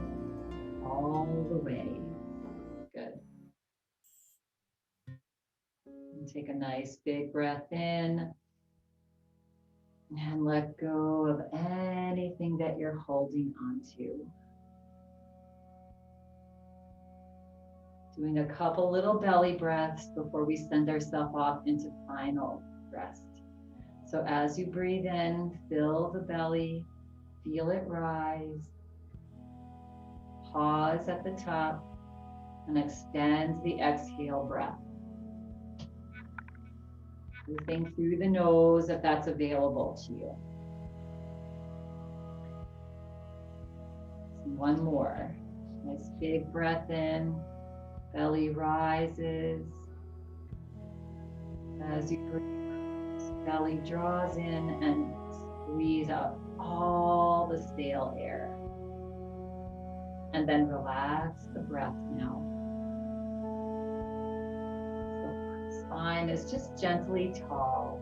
All the way. Good. And take a nice big breath in and let go of anything that you're holding onto. Doing a couple little belly breaths before we send ourselves off into final rest. So as you breathe in, fill the belly, feel it rise. Pause at the top and extend the exhale breath. Breathing through the nose if that's available to you. One more. Nice big breath in. Belly rises. As you breathe, belly draws in and squeeze out all the stale air. And then relax the breath now. So spine is just gently tall.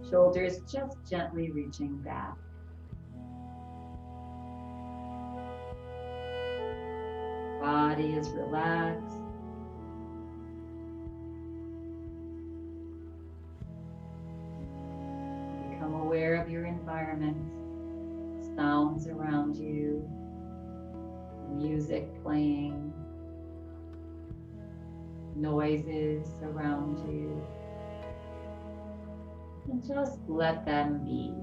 Shoulders just gently reaching back. Body is relaxed. Become aware of your environment, sounds around you, music playing, noises around you, and just let them be.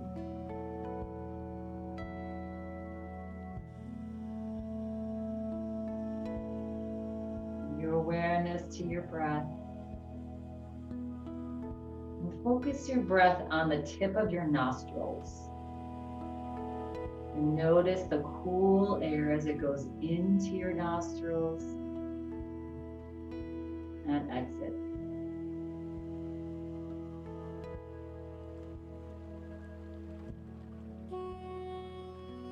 Your awareness to your breath. And focus your breath on the tip of your nostrils. And notice the cool air as it goes into your nostrils and exit.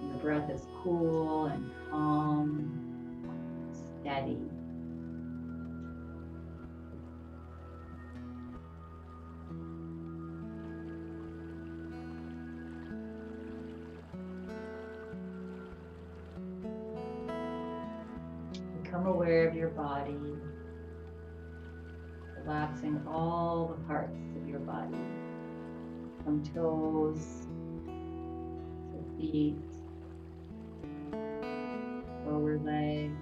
Your breath is cool and calm, steady. Become aware of your body, relaxing all the parts of your body, from toes to feet, lower legs,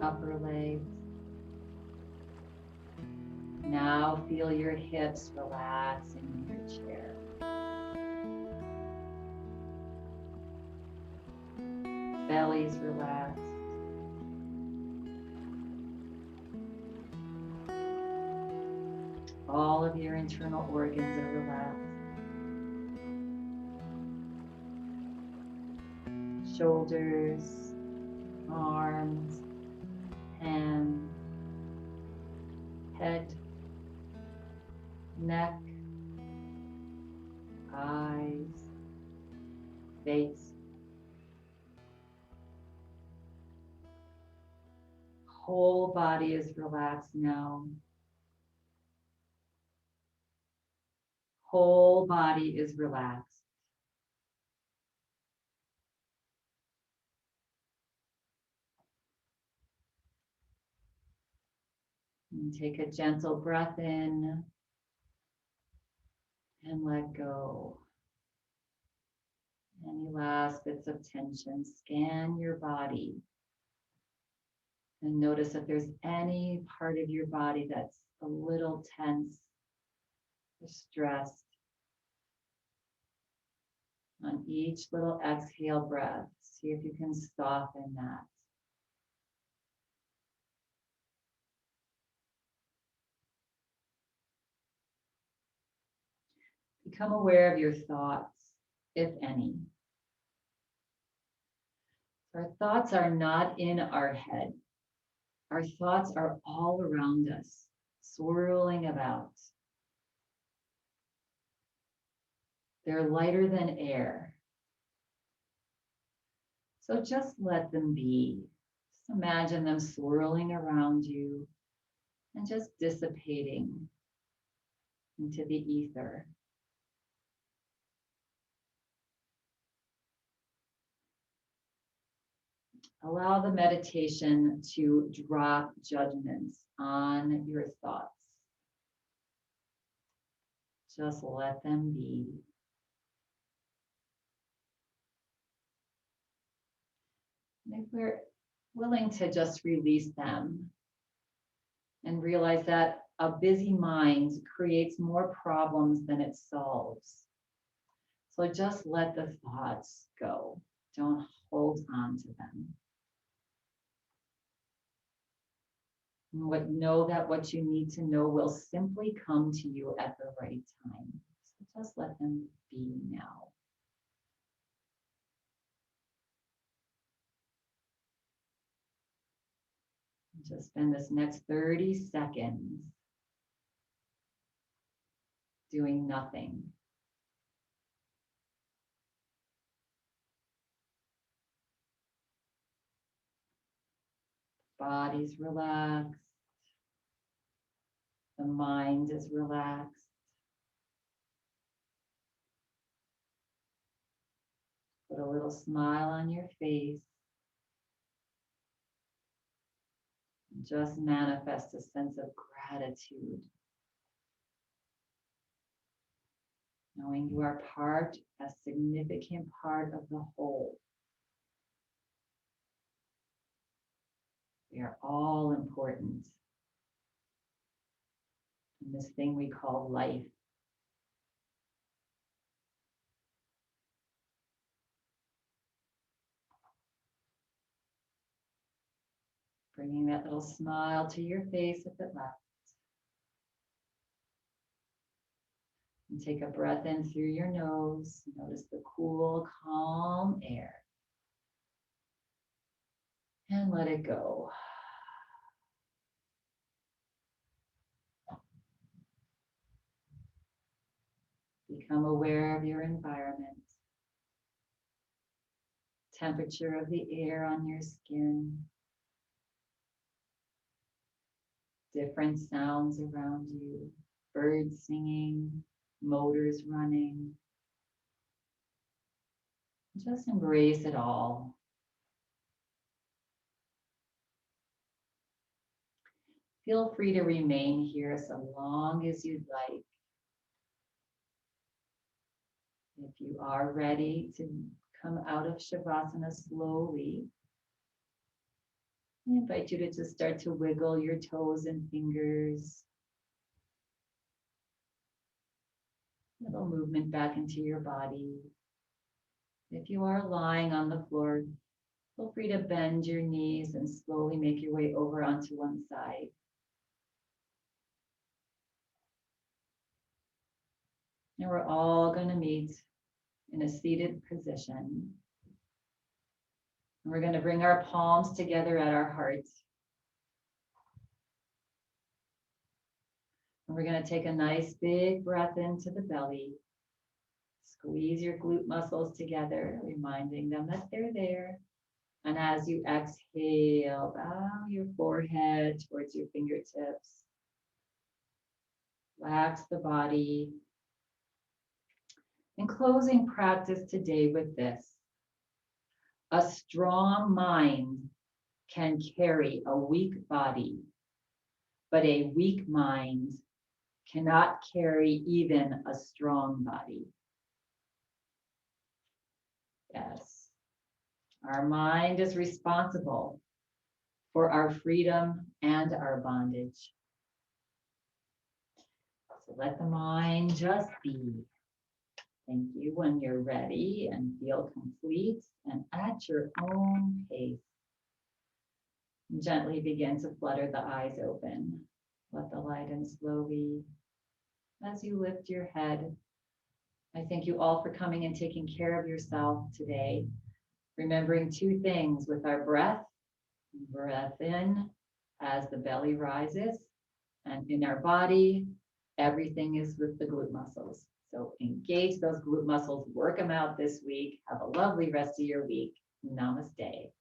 upper legs. Now feel your hips relaxing in your chair. Belly's relaxed. All of your internal organs are relaxed. Shoulders, arms, hands, head, neck, eyes, face. Whole body is relaxed now. Whole body is relaxed. And take a gentle breath in and let go. Any last bits of tension, scan your body and notice if there's any part of your body that's a little tense or stressed. On each little exhale breath, see if you can soften that. Become aware of your thoughts, if any. Our thoughts are not in our head. Our thoughts are all around us, swirling about. They're lighter than air. So just let them be. Just imagine them swirling around you and just dissipating into the ether. Allow the meditation to drop judgments on your thoughts. Just let them be. And if we're willing to just release them and realize that a busy mind creates more problems than it solves. So just let the thoughts go. Don't hold on to them. Know that what you need to know will simply come to you at the right time. So just let them be now. Just spend this next 30 seconds doing nothing. Body's relaxed. The mind is relaxed. Put a little smile on your face. Just manifest a sense of gratitude. Knowing you are a significant part of the whole. We are all important in this thing we call life. Bringing that little smile to your face if it left. And take a breath in through your nose. Notice the cool, calm air. And let it go. Become aware of your environment. Temperature of the air on your skin. Different sounds around you. Birds singing, motors running. Just embrace it all. Feel free to remain here so long as you'd like. If you are ready to come out of Shavasana slowly, I invite you to just start to wiggle your toes and fingers. Little movement back into your body. If you are lying on the floor, feel free to bend your knees and slowly make your way over onto one side. And we're all going to meet in a seated position. And we're going to bring our palms together at our hearts. And we're going to take a nice big breath into the belly. Squeeze your glute muscles together, reminding them that they're there. And as you exhale, bow your forehead towards your fingertips. Relax the body. In closing practice today with this, a strong mind can carry a weak body, but a weak mind cannot carry even a strong body. Yes, our mind is responsible for our freedom and our bondage. So let the mind just be. Thank you when you're ready and feel complete and at your own pace. Gently begin to flutter the eyes open. Let the light in slowly as you lift your head. I thank you all for coming and taking care of yourself today. Remembering two things with our breath. Breath in as the belly rises, and in our body, everything is with the glute muscles. So engage those glute muscles, work them out this week. Have a lovely rest of your week. Namaste.